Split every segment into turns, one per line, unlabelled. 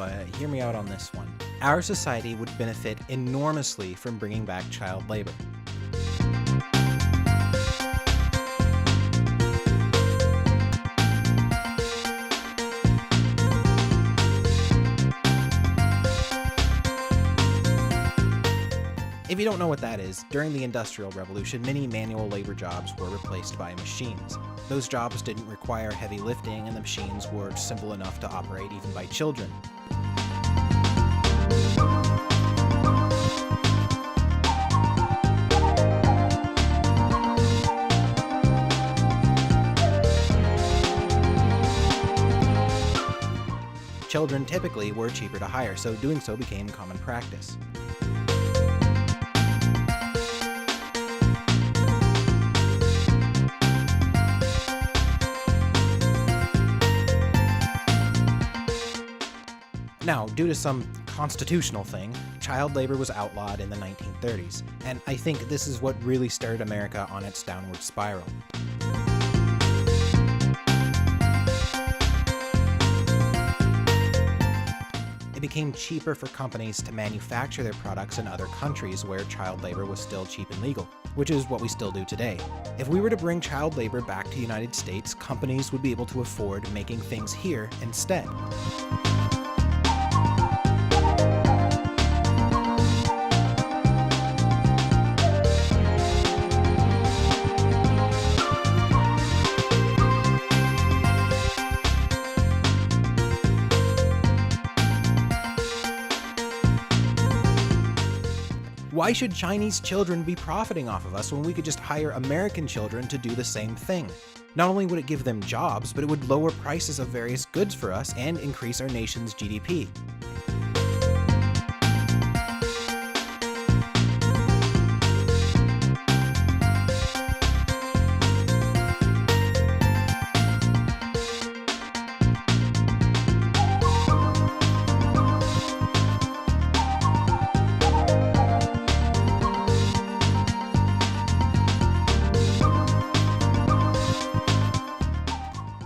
but hear me out on this one. Our society would benefit enormously from bringing back child labor. If you don't know what that is, during the Industrial Revolution, many manual labor jobs were replaced by machines. Those jobs didn't require heavy lifting, and the machines were simple enough to operate even by children. Children typically were cheaper to hire, so doing so became common practice. Now, due to some constitutional thing, child labor was outlawed in the 1930s, and I think this is what really started America on its downward spiral. It became cheaper for companies to manufacture their products in other countries where child labor was still cheap and legal, which is what we still do today. If we were to bring child labor back to the United States, companies would be able to afford making things here instead. Why should Chinese children be profiting off of us when we could just hire American children to do the same thing? Not only would it give them jobs, but it would lower prices of various goods for us and increase our nation's GDP.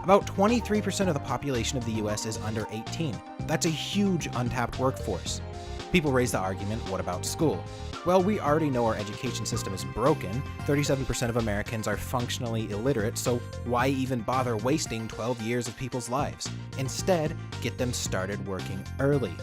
About 23% of the population of the US is under 18. That's a huge untapped workforce. People raise the argument, what about school? Well, we already know our education system is broken. 37% of Americans are functionally illiterate, so why even bother wasting 12 years of people's lives? Instead, get them started working early.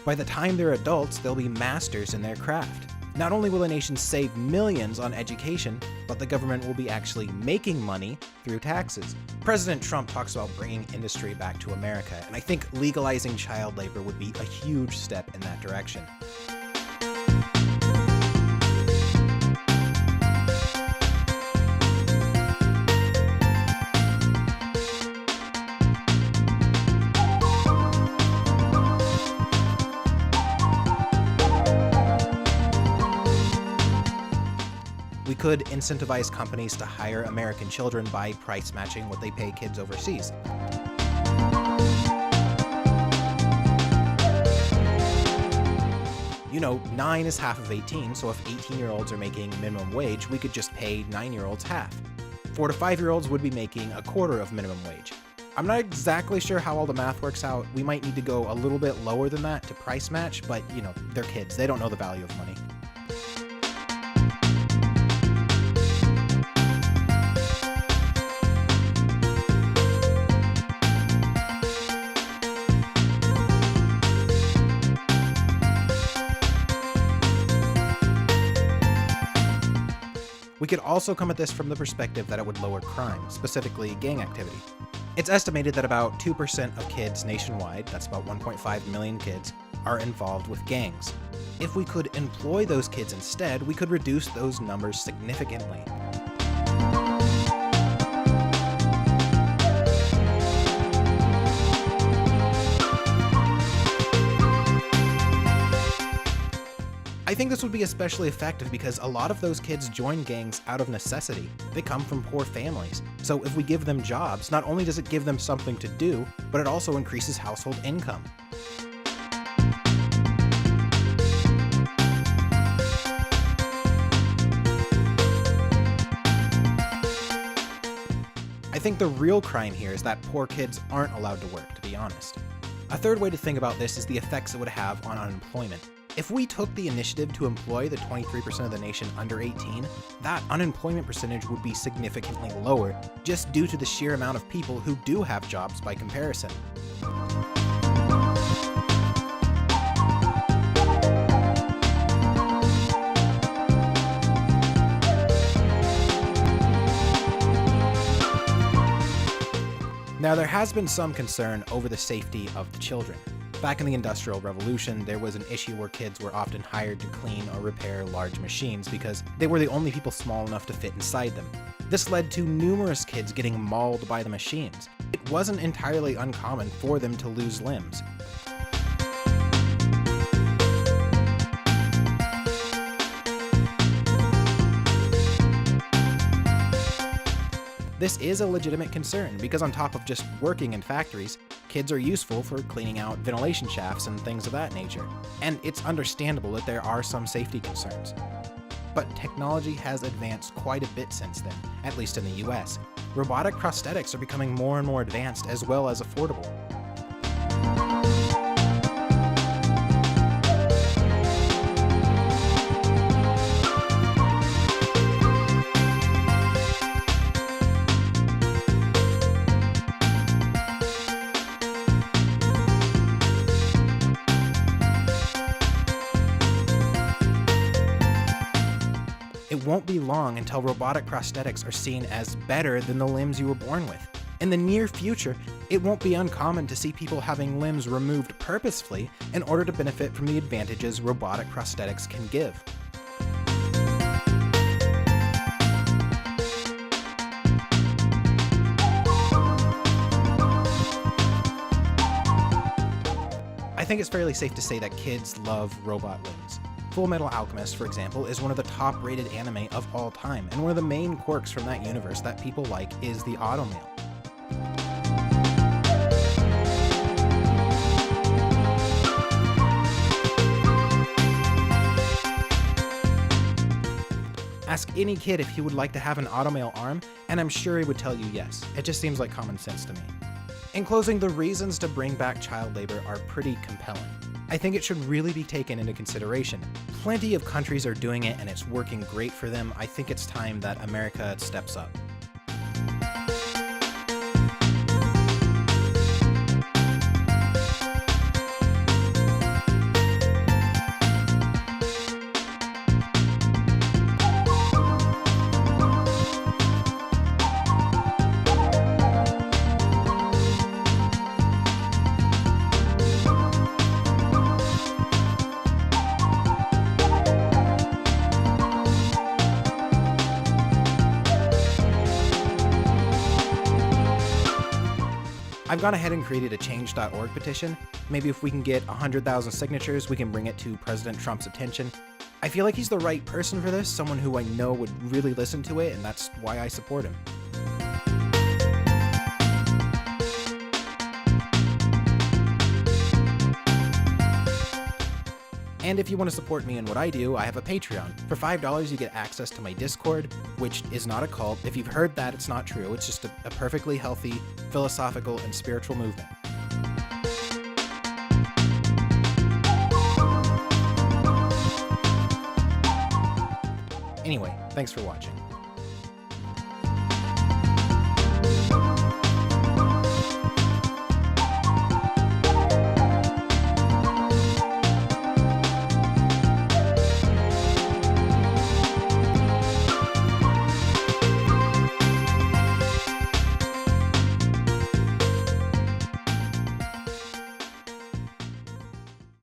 By the time they're adults, they'll be masters in their craft. Not only will the nation save millions on education, but the government will be actually making money through taxes. President Trump talks about bringing industry back to America, and I think legalizing child labor would be a huge step in that direction. We could incentivize companies to hire American children by price matching what they pay kids overseas. You know, 9 is half of 18, so if 18-year-olds are making minimum wage, we could just pay 9-year-olds half. 4 to 5-year-olds would be making a quarter of minimum wage. I'm not exactly sure how all the math works out. We might need to go a little bit lower than that to price match, but you know, they're kids. They don't know the value of money. We could also come at this from the perspective that it would lower crime, specifically gang activity. It's estimated that about 2% of kids nationwide, that's about 1.5 million kids, are involved with gangs. If we could employ those kids instead, we could reduce those numbers significantly. I think this would be especially effective because a lot of those kids join gangs out of necessity. They come from poor families. So if we give them jobs, not only does it give them something to do, but it also increases household income. I think the real crime here is that poor kids aren't allowed to work, to be honest. A third way to think about this is the effects it would have on unemployment. If we took the initiative to employ the 23% of the nation under 18, that unemployment percentage would be significantly lower, just due to the sheer amount of people who do have jobs by comparison. Now, there has been some concern over the safety of the children. Back in the Industrial Revolution, there was an issue where kids were often hired to clean or repair large machines because they were the only people small enough to fit inside them. This led to numerous kids getting mauled by the machines. It wasn't entirely uncommon for them to lose limbs. This is a legitimate concern because on top of just working in factories, kids are useful for cleaning out ventilation shafts and things of that nature. And it's understandable that there are some safety concerns. But technology has advanced quite a bit since then, at least in the US. Robotic prosthetics are becoming more and more advanced as well as affordable. It won't be long until robotic prosthetics are seen as better than the limbs you were born with. In the near future, it won't be uncommon to see people having limbs removed purposefully in order to benefit from the advantages robotic prosthetics can give. I think it's fairly safe to say that kids love robot limbs. Fullmetal Alchemist, for example, is one of the top-rated anime of all time, and one of the main quirks from that universe that people like is the automail. Ask any kid if he would like to have an automail arm, and I'm sure he would tell you yes. It just seems like common sense to me. In closing, the reasons to bring back child labor are pretty compelling. I think it should really be taken into consideration. Plenty of countries are doing it and it's working great for them. I think it's time that America steps up. I've gone ahead and created a change.org petition. Maybe if we can get 100,000 signatures, we can bring it to President Trump's attention. I feel like he's the right person for this, someone who I know would really listen to it, and that's why I support him. And if you want to support me in what I do, I have a Patreon. For $5, you get access to my Discord, which is not a cult. If you've heard that, it's not true. It's just a perfectly healthy, philosophical, and spiritual movement. Anyway, thanks for watching.